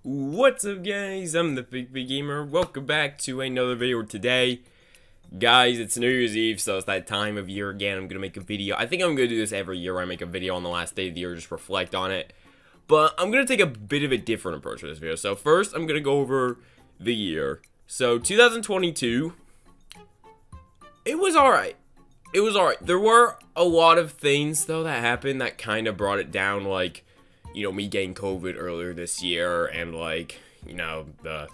What's up, guys? I'm the Big Gamer. Welcome back to another video today. Guys, it's New Year's Eve, so it's that time of year again. I'm gonna make a video. I think I'm gonna do this every year where I make a video on the last day of the year, just reflect on it. But I'm gonna take a bit of a different approach to this video. So first, I'm gonna go over the year. So 2022, it was alright. It was alright. There were a lot of things, though, that happened that kind of brought it down, like, you know, me getting COVID earlier this year, and, like, you know, the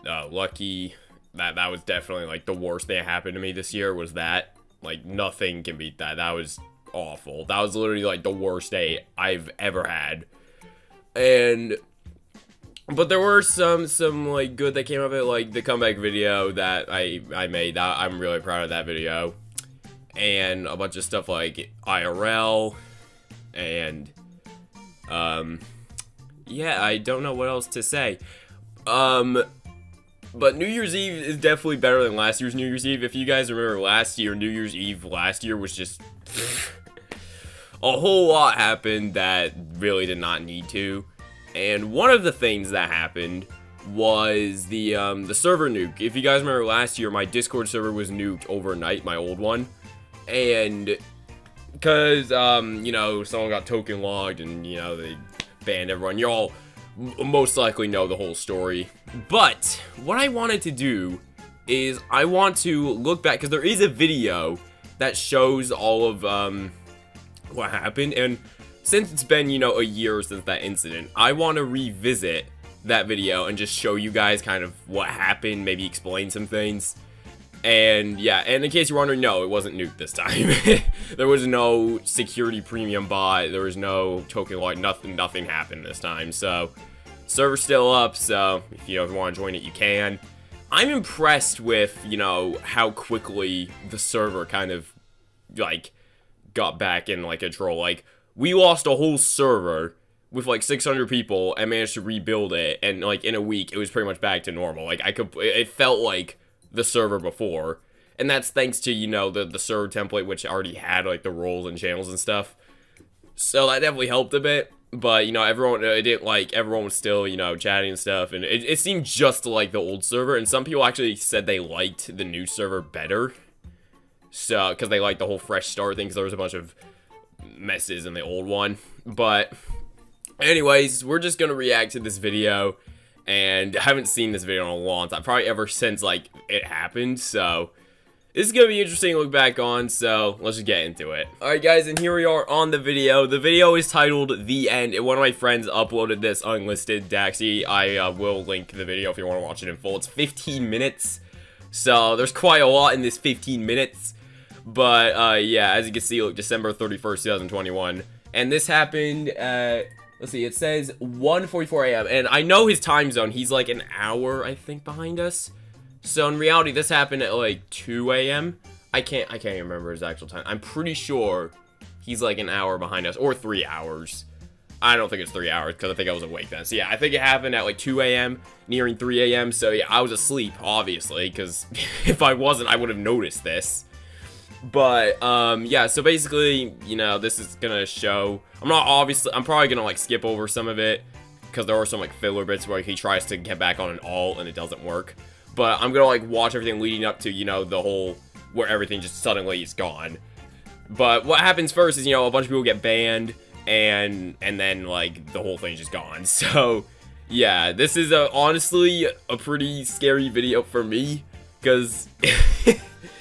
lucky, that was definitely, like, the worst thing that happened to me this year was that. Like, nothing can beat that. That was awful. That was literally, like, the worst day I've ever had. But there were some like, good that came of it, like, the comeback video that I made. I'm really proud of that video. And a bunch of stuff like IRL, and, yeah, I don't know what else to say. But New Year's Eve is definitely better than last year's New Year's Eve. If you guys remember last year, New Year's Eve last year was just a whole lot happened that really did not need to. And one of the things that happened was the server nuke. If you guys remember last year, my Discord server was nuked overnight, my old one. And because, you know, someone got token logged and, you know, they banned everyone. You all most likely know the whole story. But what I wanted to do is I want to look back, because there is a video that shows all of what happened. And since it's been, you know, a year since that incident, I want to revisit that video and just show you guys kind of what happened, maybe explain some things. And yeah, and in case you're wondering, no, it wasn't nuked this time. There was no security premium bot, there was no token log, nothing happened this time. So, server's still up, so if you want to join it, you can. I'm impressed with, you know, how quickly the server kind of, like, got back in, like, control. Like, we lost a whole server with, like, 600 people and managed to rebuild it, and, like, in a week, it was pretty much back to normal. Like, it felt like the server before, and that's thanks to, you know, the server template, which already had, like, the roles and channels and stuff. So that definitely helped a bit. But, you know, everyone was still, you know, chatting and stuff, and it seemed just like the old server. And some people actually said they liked the new server better, so because they liked the whole fresh start thing, because there was a bunch of messes in the old one. But anyways, we're just gonna react to this video. And I haven't seen this video in a long time, probably ever since, like, it happened, so this is gonna be interesting to look back on, so let's just get into it. Alright, guys, and here we are on the video. The video is titled The End, and one of my friends uploaded this unlisted. Daxy, I will link the video if you want to watch it in full. It's 15 minutes, so there's quite a lot in this 15 minutes. But, yeah, as you can see, look, December 31st, 2021, and this happened at, let's see, it says 1:44 a.m. And I know his time zone. He's like an hour, I think, behind us. So in reality, this happened at like 2 a.m. I can't even remember his actual time. I'm pretty sure he's like an hour behind us, or 3 hours. I don't think it's 3 hours, because I think I was awake then. So yeah, I think it happened at like 2 a.m., nearing 3 a.m. So yeah, I was asleep, obviously, because if I wasn't, I would have noticed this. But, yeah, so basically, you know, this is gonna show, I'm probably gonna, like, skip over some of it, because there are some, like, filler bits where he tries to get back on an alt, and it doesn't work. But I'm gonna, like, watch everything leading up to, you know, the whole, where everything just suddenly is gone. But what happens first is, you know, a bunch of people get banned, and then, like, the whole thing's just gone. So, yeah, this is, honestly, a pretty scary video for me, because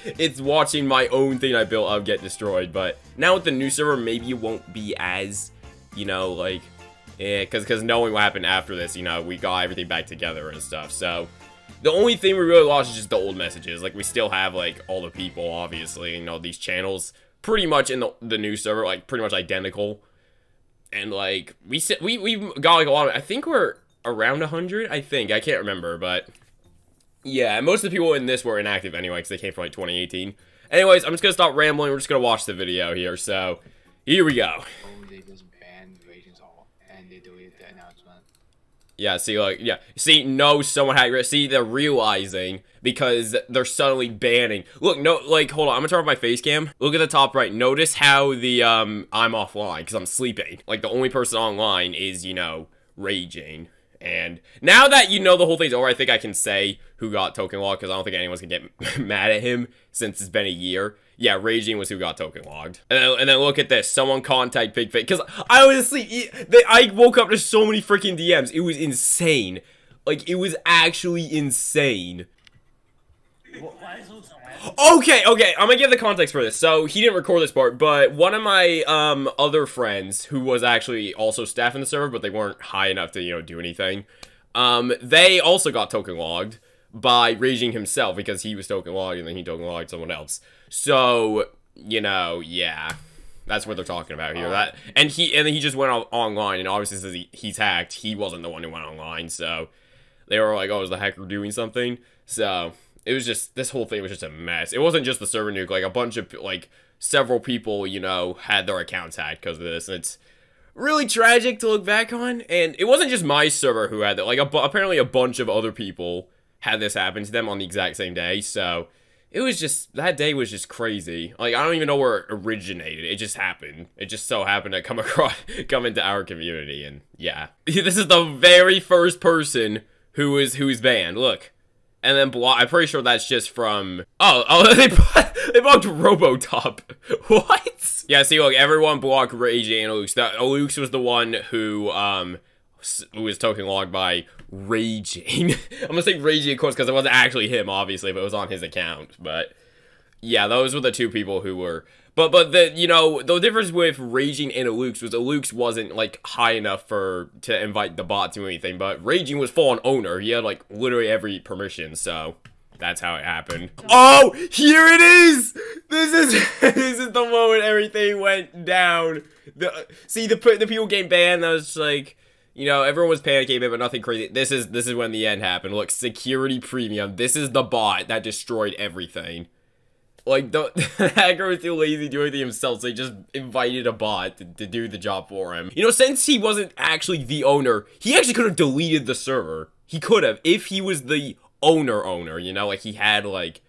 it's watching my own thing I built get destroyed. But now with the new server, maybe it won't be as, you know, like, because knowing what happened after this, you know, we got everything back together and stuff. So the only thing we really lost is just the old messages. Like, we still have, like, all the people, obviously, you know, these channels pretty much in the new server, like, pretty much identical. And, like, we got, like, a lot of, I think we're around 100, I think. I can't remember, but yeah, most of the people in this were inactive anyway, because they came from, like, 2018. Anyways, I'm just gonna stop rambling. We're just gonna watch the video here, so here we go. They just banned ratings all, and they deleted the announcement. Yeah, see, like, yeah, see, no, someone had, see, they're realizing, because they're suddenly banning. Look, no, like, hold on, I'm gonna turn off my face cam. Look at the top right. Notice how the, I'm offline, because I'm sleeping. Like, the only person online is, you know, raging. And now that you know the whole thing's over, I think I can say who got token logged, because I don't think anyone's gonna get mad at him since it's been a year. Yeah, Raging was who got token logged. And then look at this. Someone contact Big Fake. Because I was asleep. I woke up to so many freaking DMs. It was insane. Like, it was actually insane. Okay, I'm gonna give the context for this. So, he didn't record this part, but one of my, other friends, who was actually also staffing the server, but they weren't high enough to, you know, do anything, they also got token logged by Raging himself, because he was token logged, and then he token logged someone else. So, you know, yeah. That's what they're talking about here. And then he just went online, and obviously since he's hacked, he wasn't the one who went online, so they were like, oh, is the hacker doing something? So, it was just, this whole thing was just a mess. It wasn't just the server nuke, like, a bunch of, like, several people, you know, had their accounts hacked because of this, and it's really tragic to look back on, and it wasn't just my server who had that, like, apparently a bunch of other people had this happen to them on the exact same day, so it was just, that day was just crazy. Like, I don't even know where it originated. It just happened. It just so happened to come into our community, and yeah. This is the very first person who's banned. Look. And then I'm pretty sure that's just from, they blocked Robotop. What? Yeah, see, look, everyone blocked Raging and Alux. Alux was the one who was token logged by Raging. I'm gonna say Raging, of course, because it wasn't actually him, obviously, but it was on his account. But yeah, those were the two people who were. But the, you know, the difference with Raging and Alux was Alux wasn't, like, high enough to invite the bot to anything, but Raging was full-on owner. He had, like, literally every permission, so that's how it happened. Oh, here it is! This is the moment everything went down. See, the people getting banned, that was like, you know, everyone was panicking, but nothing crazy. This is when the end happened. Look, security premium. This is the bot that destroyed everything. Like, the hacker was too lazy to do anything himself, so he just invited a bot to do the job for him. You know, since he wasn't actually the owner, he actually could have deleted the server. He could have, if he was the owner, you know? Like, he had, like,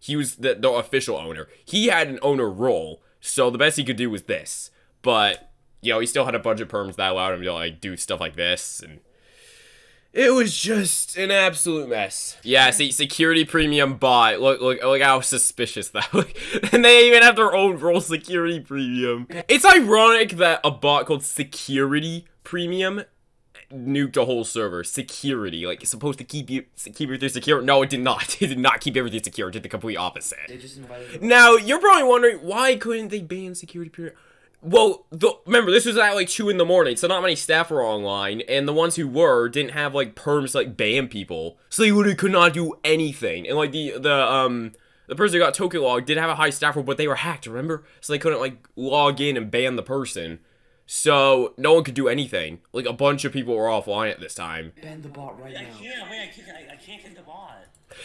he was the official owner. He had an owner role, so the best he could do was this. But, you know, he still had a bunch of perms that allowed him to, like, do stuff like this, and it was just an absolute mess. Yeah, see, security premium bot. Look how suspicious that was. And they even have their own role, security premium. It's ironic that a bot called security premium nuked a whole server. Security, like, it's supposed to keep everything secure. No, it did not. It did not keep everything secure. It did the complete opposite. They just invited. Now, you're probably wondering, why couldn't they ban security premium? Well, remember, this was at, like, 2 in the morning, so not many staff were online, and the ones who were didn't have, like, perms to, like, ban people, so they literally could not do anything, and, like, the person who got token logged did have a high staff role, but they were hacked, remember? So they couldn't, like, log in and ban the person, so no one could do anything. Like, a bunch of people were offline at this time. Ban the bot right now. I can't kick the bot.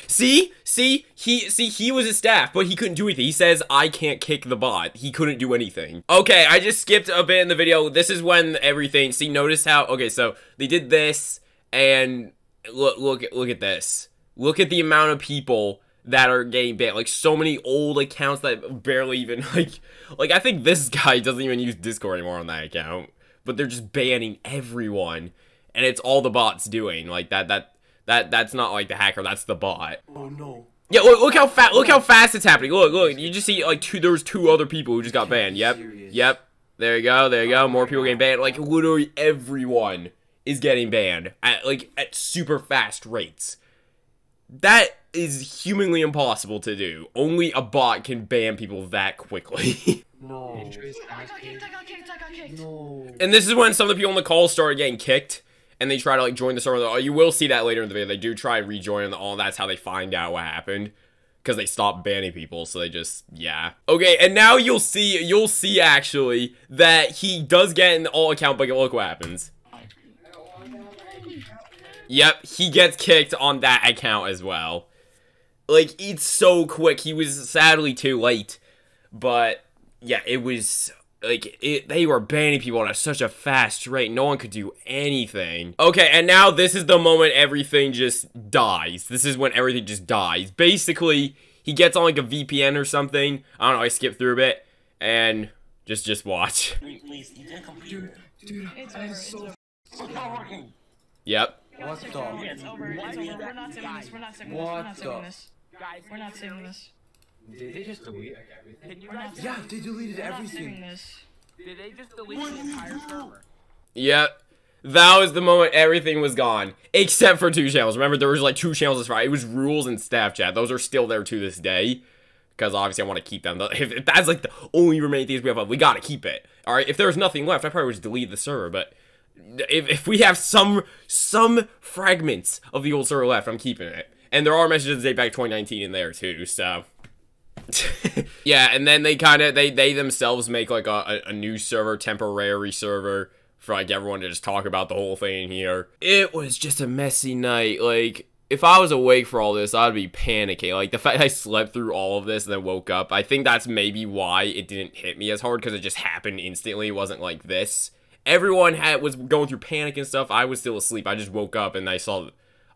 See, he was a staff, but he couldn't do anything. He says, I can't kick the bot. He couldn't do anything. Okay, I just skipped a bit in the video. This is when everything, see, notice how, okay, so they did this, and look at this. Look at the amount of people that are getting banned. Like, so many old accounts that barely even, like, I think this guy doesn't even use Discord anymore on that account. But they're just banning everyone, and it's all the bots doing. Like, that's not like the hacker, that's the bot. Oh no. Yeah, look how fast it's happening. Look, you just see like there was 2 other people who just got banned. Yep. There you go. More people getting banned. Like, literally everyone is getting banned at super fast rates. That is humanly impossible to do. Only a bot can ban people that quickly. No. I got kicked. No. And this is when some of the people on the call started getting kicked. And they try to, like, join the server. Oh, you will see that later in the video. They do try and rejoin, and all that's how they find out what happened. Because they stopped banning people, so they just, yeah. Okay, and now you'll see, actually, that he does get in the all account, but look what happens. Yep, he gets kicked on that account as well. Like, it's so quick. He was sadly too late. But, yeah, it was... Like, they were banning people at such a fast rate, no one could do anything. Okay, and now this is the moment everything just dies. This is when everything just dies. Basically, he gets on like a VPN or something. I don't know, I skipped through a bit. And just watch. Please, you didn't complete it. Dude, it's so... It's not working. Yep. What the? Yeah, it's over. It's over. We're not saving this. We're not saving this. We're not saving this. We're not saving this. Did they just delete like everything? We're not Yeah, they deleted We're not everything. saving this. Did they just delete the entire server? Yep. That was the moment everything was gone. Except for 2 channels. Remember, there was like 2 channels this Friday. It was rules and staff chat. Those are still there to this day. Because obviously I want to keep them. If that's like the only remaining things we have, we gotta keep it. Alright, if there's nothing left, I probably would just delete the server. But if we have some fragments of the old server left, I'm keeping it. And there are messages that date back 2019 in there too, so... yeah, and then they themselves make like a new server, temporary server, for like everyone to just talk about the whole thing here. It was just a messy night. Like, if I was awake for all this, I'd be panicking. Like, the fact I slept through all of this and then woke up, I think that's maybe why it didn't hit me as hard, because it just happened instantly. It wasn't like this. Everyone was going through panic and stuff. I was still asleep. I just woke up and I saw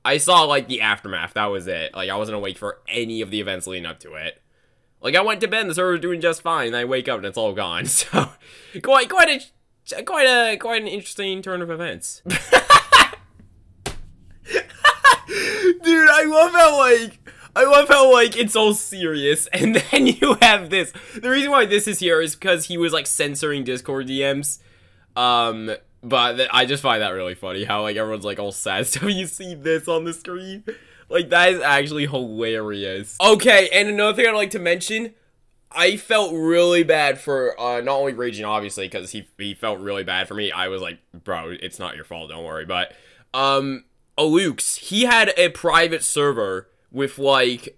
like the aftermath. That was it. Like, I wasn't awake for any of the events leading up to it. Like, I went to bed and the server was doing just fine, and I wake up and it's all gone. So, quite an interesting turn of events. Dude, I love how it's all serious, and then you have this. The reason why this is here is because he was like censoring Discord DMs. But I just find that really funny, how like everyone's like all sad stuff. You see this on the screen. Like, that is actually hilarious. Okay, and another thing I'd like to mention, I felt really bad for, not only Raging, obviously, because he felt really bad for me. I was like, bro, it's not your fault, don't worry. But, Alux, he had a private server with, he,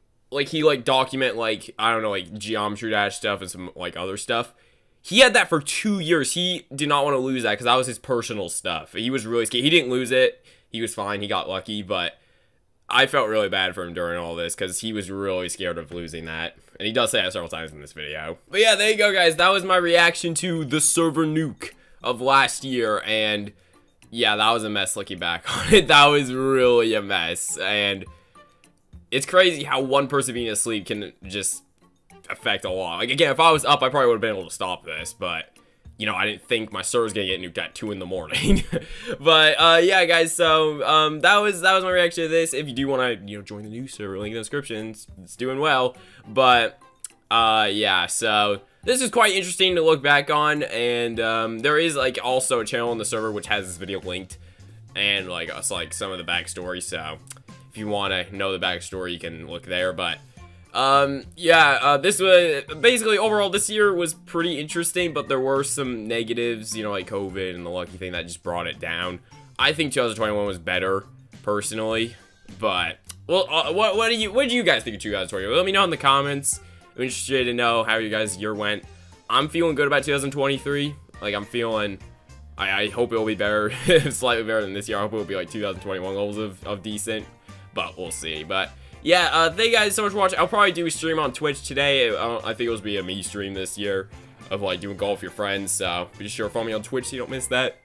document, I don't know, Geometry Dash stuff and some, other stuff. He had that for 2 years. He did not want to lose that, because that was his personal stuff. He was really scared. He didn't lose it. He was fine. He got lucky, but... I felt really bad for him during all this, because he was really scared of losing that. And he does say that several times in this video. But yeah, there you go, guys. That was my reaction to the server nuke of last year. And yeah, that was a mess looking back on it. That was really a mess. And it's crazy how one person being asleep can just affect a lot. Like, again, if I was up, I probably would have been able to stop this. But... you know, I didn't think my server's gonna get nuked at 2 in the morning. But, yeah, guys, so, that was my reaction to this. If you do want to, join the new server, link in the description, it's doing well. But, yeah, so, this is quite interesting to look back on, and, there is, also a channel on the server which has this video linked, and, some of the backstory, so, if you want to know the backstory, you can look there, but... yeah, this was, basically, overall, this year was pretty interesting, but there were some negatives, like COVID and the lucky thing that just brought it down. I think 2021 was better, personally, but, well, what do you guys think of 2020? Let me know in the comments. I'm interested to know how you guys' year went. I'm feeling good about 2023, I'm feeling, I hope it'll be better, slightly better than this year. I hope it'll be, 2021 levels of decent, but we'll see, but... yeah, thank you guys so much for watching. I'll probably do a stream on Twitch today. I think it'll be a me stream this year of, doing golf with your friends. So, be sure to follow me on Twitch so you don't miss that.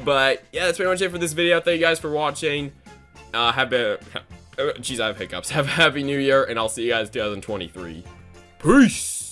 But, yeah, that's pretty much it for this video. Thank you guys for watching. Jeez, I have hiccups. Have a happy new year, and I'll see you guys in 2023. Peace!